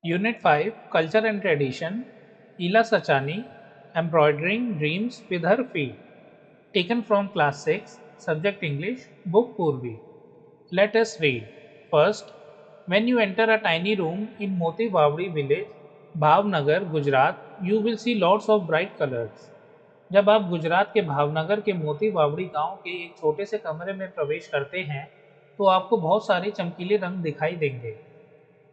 Unit 5 Culture and Tradition Ila Sachani Embroidering Dreams with Her Feet. Taken from Class 6, Subject English, Book Purvi. Let us read. First, when you enter a tiny room in Moti Bawdi village, Bhavnagar Gujarat, you will see lots of bright colors. जब आप गुजरात के भावनगर के मोती बावड़ी गांव के एक छोटे से कमरे में प्रवेश करते हैं तो आपको बहुत सारे चमकीले रंग दिखाई देंगे.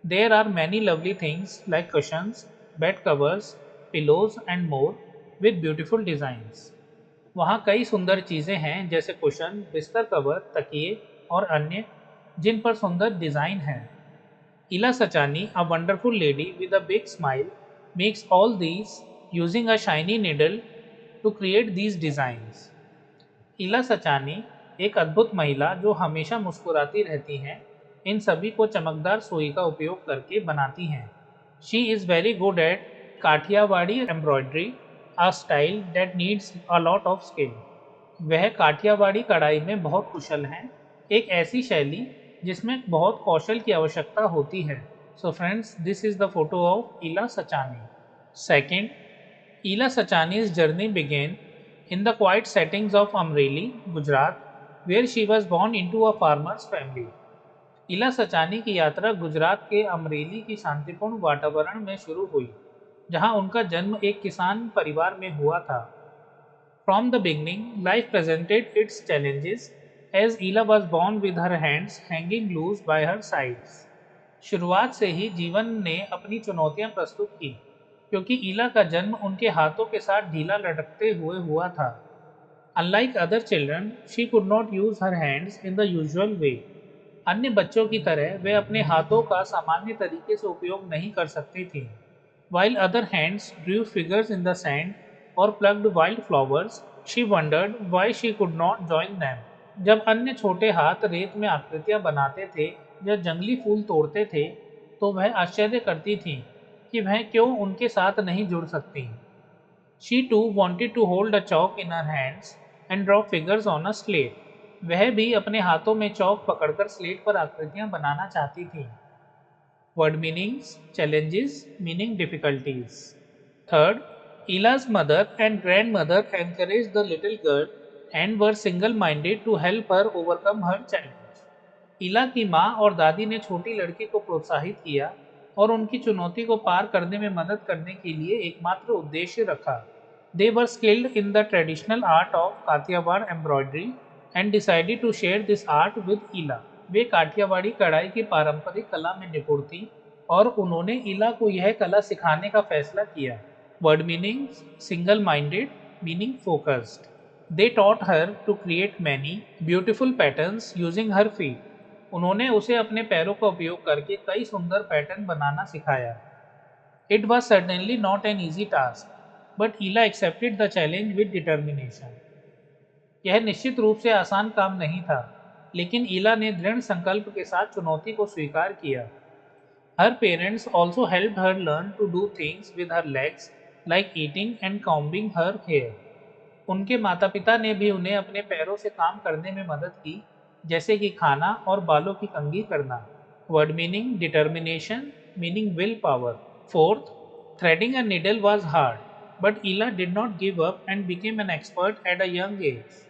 There are many lovely things like cushions, bed covers, pillows and more with beautiful designs. वहाँ कई सुंदर चीज़ें हैं जैसे कुशन, बिस्तर कवर, तकिए और अन्य जिन पर सुंदर डिज़ाइन हैं. Ila Sachani, a wonderful lady with a big smile, makes all these using a shiny needle to create these designs. इला सचानी एक अद्भुत महिला जो हमेशा मुस्कुराती रहती हैं इन सभी को चमकदार सुई का उपयोग करके बनाती हैं. She is very good at Kathiawadi embroidery, a style that needs a lot of skill. वह काठियावाड़ी कढ़ाई में बहुत कुशल हैं, एक ऐसी शैली जिसमें बहुत कौशल की आवश्यकता होती है. So friends, this is the photo of Ila Sachani. Second, Ila Sachani's journey began in the quiet settings of Amreli, Gujarat, where she was born into a farmer's family. इला सचानी की यात्रा गुजरात के अमरेली की शांतिपूर्ण वातावरण में शुरू हुई, जहां उनका जन्म एक किसान परिवार में हुआ था. From the beginning, life presented its challenges as Ila was born with her hands hanging loose by her sides. शुरुआत से ही जीवन ने अपनी चुनौतियां प्रस्तुत की, क्योंकि ईला का जन्म उनके हाथों के साथ ढीला लटकते हुए हुआ था. Unlike other children, she could not use her hands in the usual way. अन्य बच्चों की तरह वे अपने हाथों का सामान्य तरीके से उपयोग नहीं कर सकती थीं. While other hands drew figures in the sand or plucked wild flowers, she wondered why she could not join them. जब अन्य छोटे हाथ रेत में आकृतियां बनाते थे या जंगली फूल तोड़ते थे, तो वह आश्चर्य करती थीं कि वह क्यों उनके साथ नहीं जुड़ सकती. She too wanted to hold a chalk in her hands and draw figures on a slate. वह भी अपने हाथों में चौक पकड़कर स्लेट पर आकृतियां बनाना चाहती थी. Word meanings, challenges, meaning difficulties. Third, Ila's mother and grandmother encouraged the little girl and were single-minded to help her overcome her challenge. इला की माँ और दादी ने छोटी लड़की को प्रोत्साहित किया और उनकी चुनौती को पार करने में मदद करने के लिए एकमात्र उद्देश्य रखा. They were skilled in the traditional art of Kathiawar embroidery and decided to share this art with Ila. वे काठियावाड़ी कढ़ाई की पारंपरिक कला में निपुण थी और उन्होंने इला को यह कला सिखाने का फैसला किया. Word meaning, single minded meaning focused. They taught her to create many beautiful patterns using her feet. उन्होंने उसे अपने पैरों का उपयोग करके कई सुंदर पैटर्न बनाना सिखाया. It was certainly not an easy task, but Ila accepted the challenge with determination. यह निश्चित रूप से आसान काम नहीं था, लेकिन ईला ने दृढ़ संकल्प के साथ चुनौती को स्वीकार किया. Her parents also help her learn to do things with her legs like eating and combing her hair. उनके माता पिता ने भी उन्हें अपने पैरों से काम करने में मदद की, जैसे कि खाना और बालों की कंघी करना. Word meaning, determination meaning will power. Fourth, threading a needle was hard, but Ila did not give up and became an expert at a young age.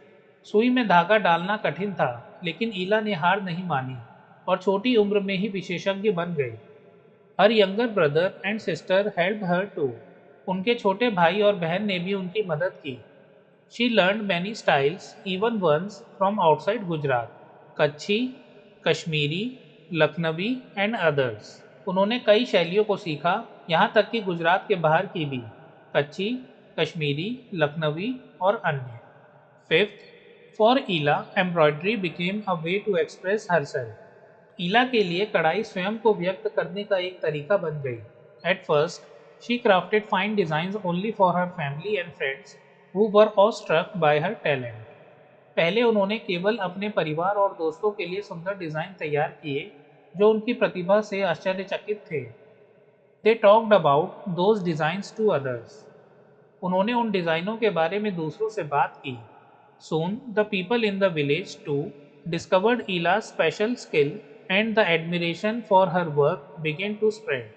सुई में धागा डालना कठिन था, लेकिन ईला ने हार नहीं मानी और छोटी उम्र में ही विशेषज्ञ बन गई. Her younger brother and sister help her too. उनके छोटे भाई और बहन ने भी उनकी मदद की. She learn many styles even ones from outside Gujarat. Kutchi, Kashmiri, Lucknowi and others. उन्होंने कई शैलियों को सीखा, यहाँ तक कि गुजरात के बाहर की भी. कच्छी, कश्मीरी, लखनवी और अन्य. Fifth, for Ila embroidery became a way to express herself. Ila के लिए कढ़ाई स्वयं को व्यक्त करने का एक तरीका बन गई. At first she crafted fine designs only for her family and friends who were awestruck bye her talent. पहले उन्होंने केवल अपने परिवार और दोस्तों के लिए सुंदर डिज़ाइन तैयार किए जो उनकी प्रतिभा से आश्चर्यचकित थे. They talked about those designs to others. उन्होंने उन डिज़ाइनों के बारे में दूसरों से बात की. Soon, the people in the village too discovered Ila's special skill and the admiration for her work began to spread.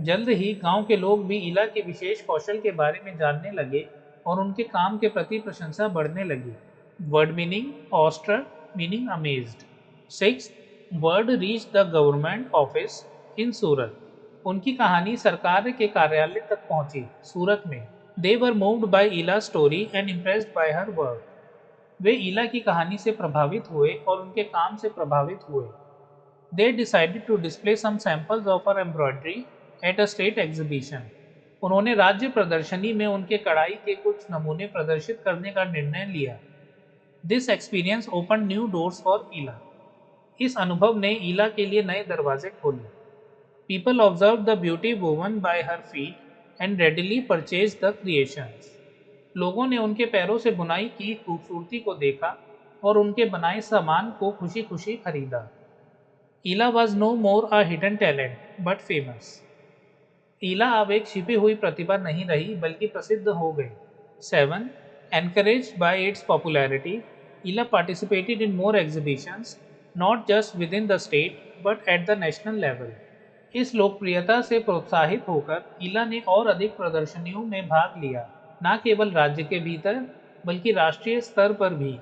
जल्द ही गांव के लोग भी इला के विशेष कौशल के बारे में जानने लगे और उनके काम के प्रति प्रशंसा बढ़ने लगी। Word meaning awestruck meaning amazed. 6. Word reach the government office in Surat. उनकी कहानी सरकार के कार्यालय तक पहुंची, सूरत में। They were moved by Ila story and impressed by her work. वे इला की कहानी से प्रभावित हुए और उनके काम से प्रभावित हुए। They decided to display some samples of her embroidery at a state exhibition. उन्होंने राज्य प्रदर्शनी में उनके कढ़ाई के कुछ नमूने प्रदर्शित करने का निर्णय लिया। This experience opened new doors for Ila. इस अनुभव ने ईला के लिए नए दरवाजे खोले। People observed the beauty woven by her feet and readily purchased the creations. लोगों ने उनके पैरों से बुनाई की खूबसूरती को देखा और उनके बनाए सामान को खुशी खुशी खरीदा। Ila was no more a hidden talent but famous. Ila अब एक छिपी हुई प्रतिभा नहीं रही बल्कि प्रसिद्ध हो गई। 7. Encouraged by its popularity, Ila participated in more exhibitions, not just within the state but at the national level. इस लोकप्रियता से प्रोत्साहित होकर ईला ने और अधिक प्रदर्शनियों में भाग लिया, न केवल राज्य के भीतर बल्कि राष्ट्रीय स्तर पर भी।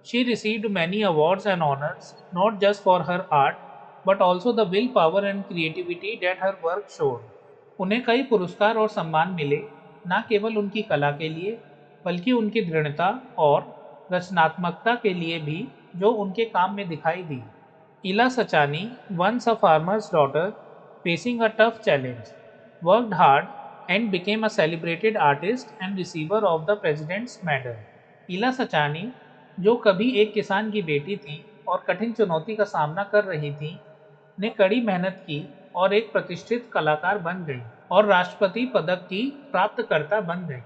She received many awards and honors, not just for her art, but also the willpower and creativity that her work showed. उन्हें कई पुरस्कार और सम्मान मिले, न केवल उनकी कला के लिए, बल्कि उनकी दृढ़ता और रचनात्मकता के लिए भी, जो उनके काम में दिखाई दी। Ila Sachani, once a farmer's daughter, facing a tough challenge, worked hard and became a celebrated artist and receiver of the President's Medal. Ila Sachani, जो कभी एक किसान की बेटी थी और कठिन चुनौती का सामना कर रही थी, ने कड़ी मेहनत की और एक प्रतिष्ठित कलाकार बन गई और राष्ट्रपति पदक की प्राप्तकर्ता बन गई।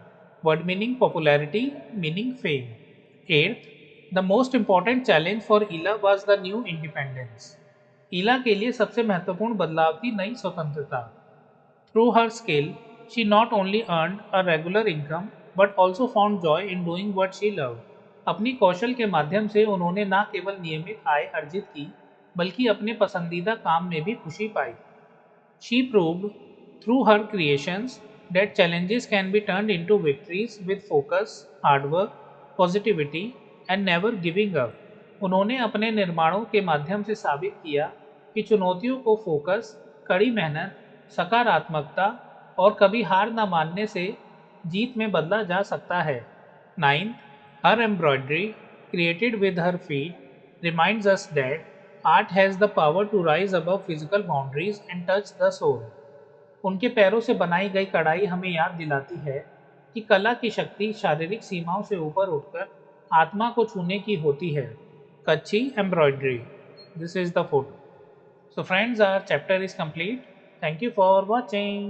Word meaning popularity meaning fame. 8. The most important challenge for Ila was the new independence. Ila के लिए सबसे महत्वपूर्ण बदलाव थी नई स्वतंत्रता। Through her skill she not only earned a regular income but also found joy in doing what she loved. अपनी कौशल के माध्यम से उन्होंने न केवल नियमित आय अर्जित की बल्कि अपने पसंदीदा काम में भी खुशी पाई। She proved through her creations that challenges can be turned into victories with focus, hard work, positivity and never giving up. उन्होंने अपने निर्माणों के माध्यम से साबित किया कि चुनौतियों को फोकस, कड़ी मेहनत, सकारात्मकता और कभी हार न मानने से जीत में बदला जा सकता है। 9. Her embroidery, created with her feet, reminds us that art has the power to rise above physical boundaries and touch the soul. उनके पैरों से बनाई गई कढ़ाई हमें याद दिलाती है कि कला की शक्ति शारीरिक सीमाओं से ऊपर उठकर आत्मा को छूने की होती है। कच्ची embroidery. This is the photo. So friends, our chapter is complete. Thank you for watching.